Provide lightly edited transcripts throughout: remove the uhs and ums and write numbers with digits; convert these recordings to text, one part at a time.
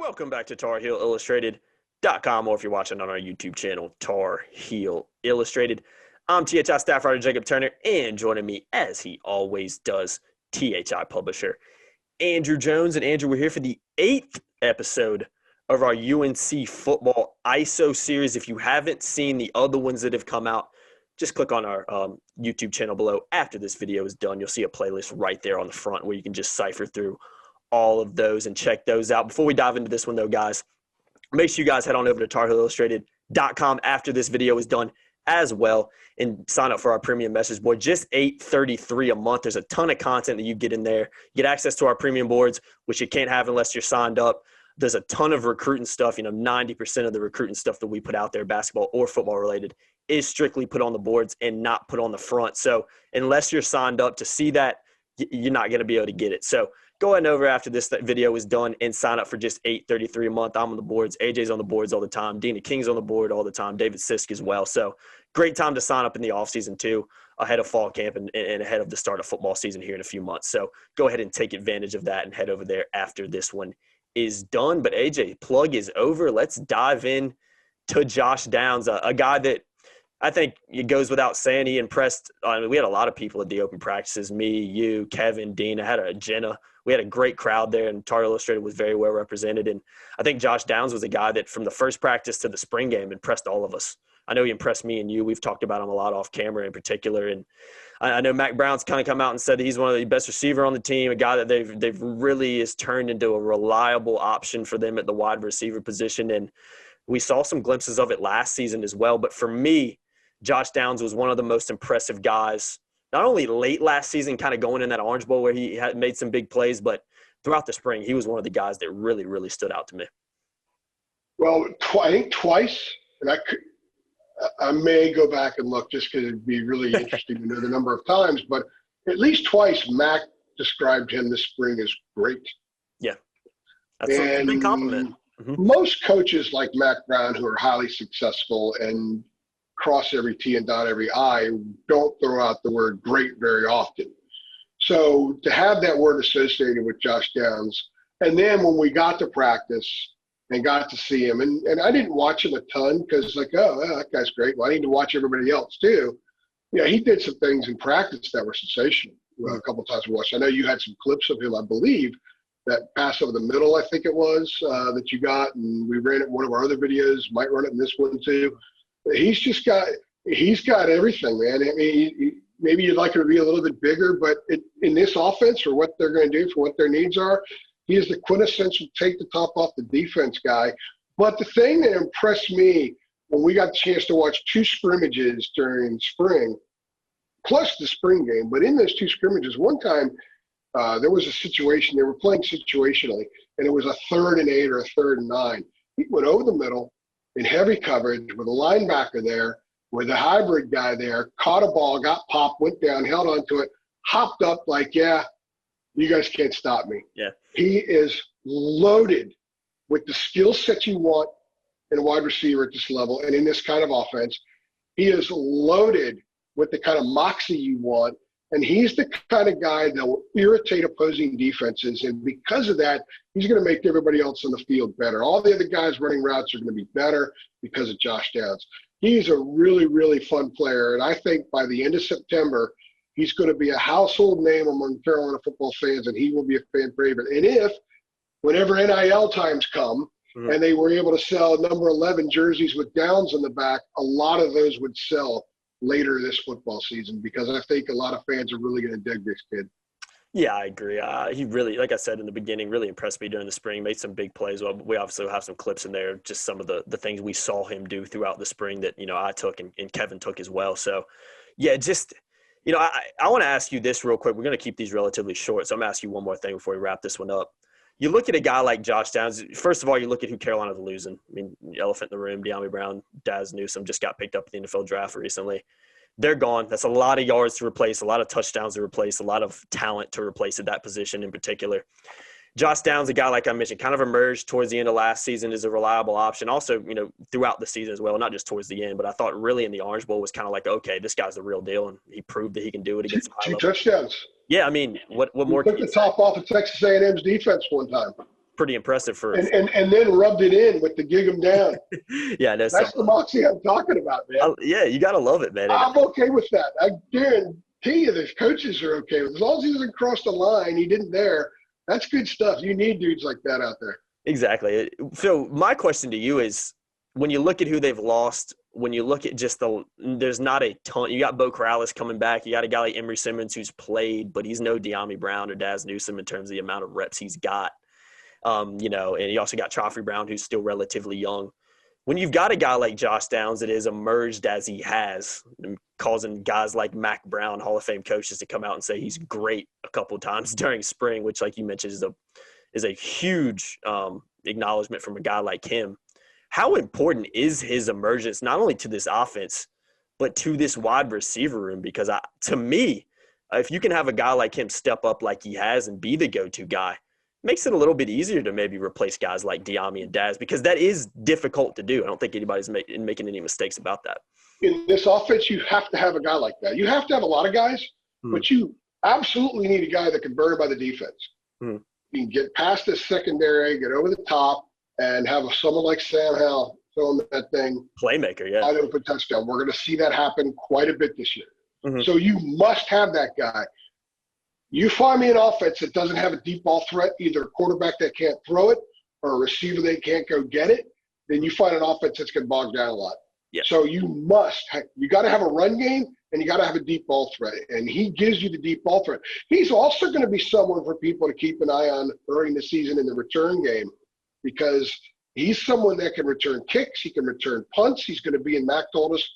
Welcome back to TarHeelIllustrated.com, or if you're watching on our YouTube channel, Tar Heel Illustrated. I'm THI staff writer Jacob Turner, and joining me, as he always does, THI publisher Andrew Jones. And Andrew, we're here for the 8th episode of our UNC football ISO series. If you haven't seen the other ones that have come out, just click on our YouTube channel below. After this video is done, you'll see a playlist right there on the front where you can just cipher through all of those and check those out. Before we dive into this one, though, guys, make sure you guys head on over to TarHeelIllustrated.com after this video is done as well and sign up for our premium message board. Just $8.33 a month. There's a ton of content that you get in there. You get access to our premium boards, which you can't have unless you're signed up. There's a ton of recruiting stuff. 90% of the recruiting stuff that we put out there, basketball or football related, is strictly put on the boards and not put on the front. So unless you're signed up to see that, you're not going to be able to get it. So go ahead and over after this video is done and sign up for just $8.33 a month. I'm on the boards. AJ's on the boards all the time. Dina King's on the board all the time. David Sisk as well. So great time to sign up in the offseason too, ahead of fall camp and ahead of the start of football season here in a few months. So go ahead and take advantage of that and head over there after this one is done. But AJ, plug is over. Let's dive in to Josh Downs, a guy that I think it goes without saying he impressed. We had a lot of people at the open practices, me, you, Kevin, Dina, Jenna. We had a great crowd there, and Tar Illustrated was very well represented. And I think Josh Downs was a guy that from the first practice to the spring game impressed all of us. I know he impressed me and you. We've talked about him a lot off camera in particular. And I know Mac Brown's kind of come out and said that he's one of the best receiver on the team, a guy that they've really is turned into a reliable option for them at the wide receiver position. And we saw some glimpses of it last season as well. But for me, Josh Downs was one of the most impressive guys, not only late last season, kind of going in that Orange Bowl where he had made some big plays, but throughout the spring, he was one of the guys that really, really stood out to me. Well, I think twice, and I may go back and look just because it'd be really interesting to know the number of times, but at least twice Mac described him this spring as great. Yeah, that's a big compliment. Mm-hmm. Most coaches like Mac Brown, who are highly successful and cross every T and dot every I, don't throw out the word great very often. So to have that word associated with Josh Downs, and then when we got to practice and got to see him, and I didn't watch him a ton because that guy's great. Well, I need to watch everybody else too. Yeah, he did some things in practice that were sensational. A couple of times we watched. I know you had some clips of him, I believe, that pass over the middle, I think it was, that you got, and we ran it in one of our other videos, might run it in this one too. He's got everything, man. I mean, maybe you'd like him to be a little bit bigger, but in this offense, for what they're going to do, for what their needs are, he is the quintessential take the top off the defense guy. But the thing that impressed me when we got the chance to watch 2 scrimmages during spring, plus the spring game, but in those 2 scrimmages, one time there was a situation, they were playing situationally, and it was a 3rd and 8 or a 3rd and 9. He went over the middle in heavy coverage with a linebacker there, with a hybrid guy there, caught a ball, got popped, went down, held onto it, hopped up like, yeah, you guys can't stop me. Yeah. He is loaded with the skill set you want in a wide receiver at this level and in this kind of offense. He is loaded with the kind of moxie you want, and he's the kind of guy that will irritate opposing defenses, and because of that, he's going to make everybody else on the field better. All the other guys running routes are going to be better because of Josh Downs. He's a really, really fun player, and I think by the end of September, he's going to be a household name among Carolina football fans, and he will be a fan favorite. And whenever NIL times come, and they were able to sell number 11 jerseys with Downs on the back, a lot of those would sell later this football season, because I think a lot of fans are really going to dig this kid. Yeah, I agree. He really, like I said in the beginning, really impressed me during the spring, made some big plays. Well, we obviously have some clips in there, just some of the things we saw him do throughout the spring that, I took and Kevin took as well. So, yeah, just, I want to ask you this real quick. We're going to keep these relatively short, so I'm going to ask you one more thing before we wrap this one up. You look at a guy like Josh Downs. First of all, you look at who Carolina's losing. I mean, elephant in the room, De'Ami Brown, Daz Newsome just got picked up at the NFL draft recently. They're gone. That's a lot of yards to replace, a lot of touchdowns to replace, a lot of talent to replace at that position in particular. Josh Downs, a guy like I mentioned, kind of emerged towards the end of last season as a reliable option. Also, throughout the season as well, not just towards the end, but I thought really in the Orange Bowl was kind of like, okay, this guy's the real deal, and he proved that he can do it against high level. 2 touchdowns. Yeah, I mean, what more? He took the top off of Texas A&M's defense one time. pretty impressive for. And then rubbed it in with the gig 'em down. Yeah, that's the moxie I'm talking about, man. Yeah, you gotta love it, man. I'm okay with that. I guarantee you, the coaches are okay with it. As long as he doesn't cross the line, he didn't there. That's good stuff. You need dudes like that out there. Exactly. So my question to you is, when you look at who they've lost, when you look at just there's not a ton. You got Bo Corrales coming back. You got a guy like Emory Simmons who's played, but he's no De'Ami Brown or Daz Newsome in terms of the amount of reps he's got. And you also got Joffrey Brown, who's still relatively young. When you've got a guy like Josh Downs that has emerged as he has, and causing guys like Mac Brown, Hall of Fame coaches, to come out and say he's great a couple of times during spring, which, like you mentioned, is a huge acknowledgement from a guy like him. How important is his emergence not only to this offense, but to this wide receiver room? Because to me, if you can have a guy like him step up like he has and be the go-to guy, it makes it a little bit easier to maybe replace guys like De'Ami and Daz, because that is difficult to do. I don't think anybody's making any mistakes about that. In this offense, you have to have a guy like that. You have to have a lot of guys, but you absolutely need a guy that can burn by the defense. You can get past the secondary, get over the top, and have someone like Sam Howell throwing that thing. Playmaker, yeah. Wide open touchdown. We're going to see that happen quite a bit this year. So you must have that guy. You find me an offense that doesn't have a deep ball threat, either a quarterback that can't throw it or a receiver that can't go get it, then you find an offense that's going to bog down a lot. Yeah. So you got to have a run game, and you got to have a deep ball threat, and he gives you the deep ball threat. He's also going to be someone for people to keep an eye on early in the season in the return game, because he's someone that can return kicks. He can return punts. He's going to be in. Mac told us.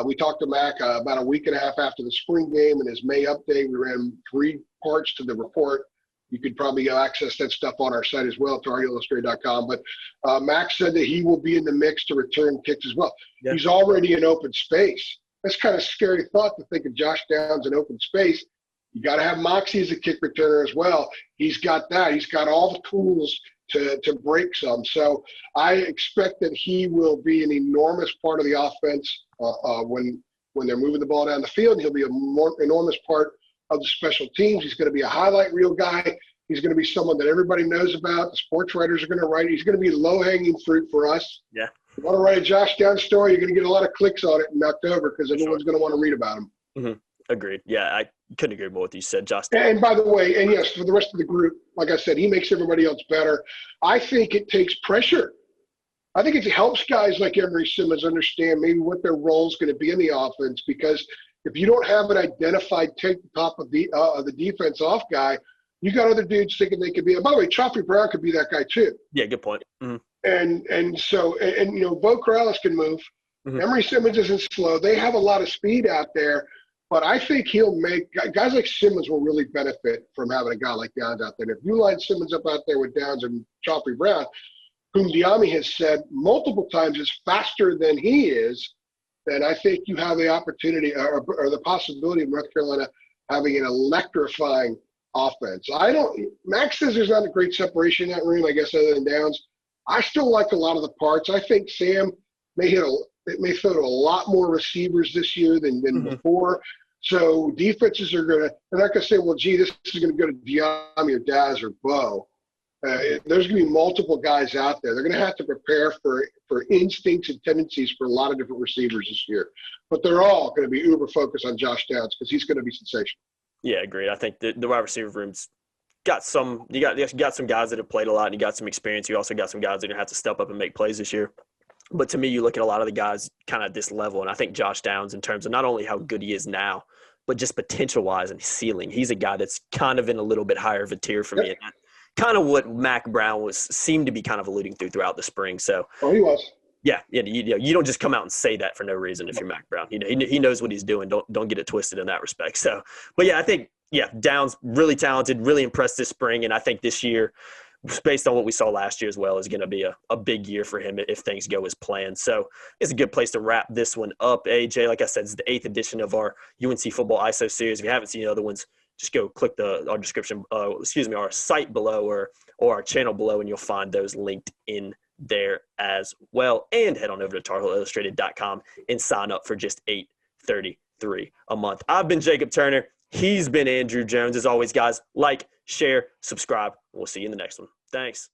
We talked to Mac about a week and a half after the spring game and his May update. We ran 3 parts to the report. You could probably access that stuff on our site as well, tarheelillustrated.com. But Mac said that he will be in the mix to return kicks as well. Yep. He's already in open space. That's kind of a scary thought to think of Josh Downs in open space. You got to have Moxie as a kick returner as well. He's got that. He's got all the tools to break some. So I expect that he will be an enormous part of the offense when they're moving the ball down the field. He'll be a more enormous part of the special teams. He's going to be a highlight reel guy. He's going to be someone that everybody knows about. The sports writers are going to write. He's going to be low-hanging fruit for us. Yeah. If you want to write a Josh Downs story, you're going to get a lot of clicks on it in October because everyone's going to want to read about him. Agreed. Yeah, I couldn't agree more with what you said, Josh. And by the way, and yes, for the rest of the group, like I said, he makes everybody else better. I think it takes pressure. I think it helps guys like Emory Simmons understand maybe what their role is going to be in the offense, because if you don't have an identified take the top of the defense off guy, you got other dudes thinking they could be. By the way, Joffrey Brown could be that guy too. Yeah, good point. And so Bo Corrales can move. Emory Simmons isn't slow. They have a lot of speed out there. But I think he'll make – guys like Simmons will really benefit from having a guy like Downs out there. And if you line Simmons up out there with Downs and Joffrey Brown, whom De'Ami has said multiple times is faster than he is, then I think you have the opportunity or the possibility of North Carolina having an electrifying offense. Max says there's not a great separation in that room, I guess, other than Downs. I still like a lot of the parts. I think Sam may throw to a lot more receivers this year than before. So defenses are they're not going to say, well, gee, this is going to go to De'Ami or Daz or Bo. There's going to be multiple guys out there. They're going to have to prepare for instincts and tendencies for a lot of different receivers this year. But they're all going to be uber focused on Josh Downs because he's going to be sensational. Yeah, agreed. I think the wide receiver room's got some – you got some guys that have played a lot and you got some experience. You also got some guys that are going to have to step up and make plays this year. But to me, you look at a lot of the guys kind of at this level, and I think Josh Downs, in terms of not only how good he is now, but just potential-wise and ceiling, he's a guy that's kind of in a little bit higher of a tier for me. And that's kind of what Mac Brown seemed to be kind of alluding to throughout the spring. So, he was. Yeah, you don't just come out and say that for no reason if you're Mac Brown. He knows what he's doing. Don't get it twisted in that respect. So, but yeah, I think Downs really talented, really impressed this spring, and I think this year, based on what we saw last year as well, is going to be a big year for him if things go as planned. So it's a good place to wrap this one up. AJ, like I said, it's the 8th edition of our UNC Football ISO series. If you haven't seen the other ones, just go click our description, our site below or our channel below, and you'll find those linked in there as well. And head on over to tarheelillustrated.com and sign up for just $8.33 a month. I've been Jacob Turner. He's been Andrew Jones. As always, guys, like, share, subscribe. We'll see you in the next one. Thanks.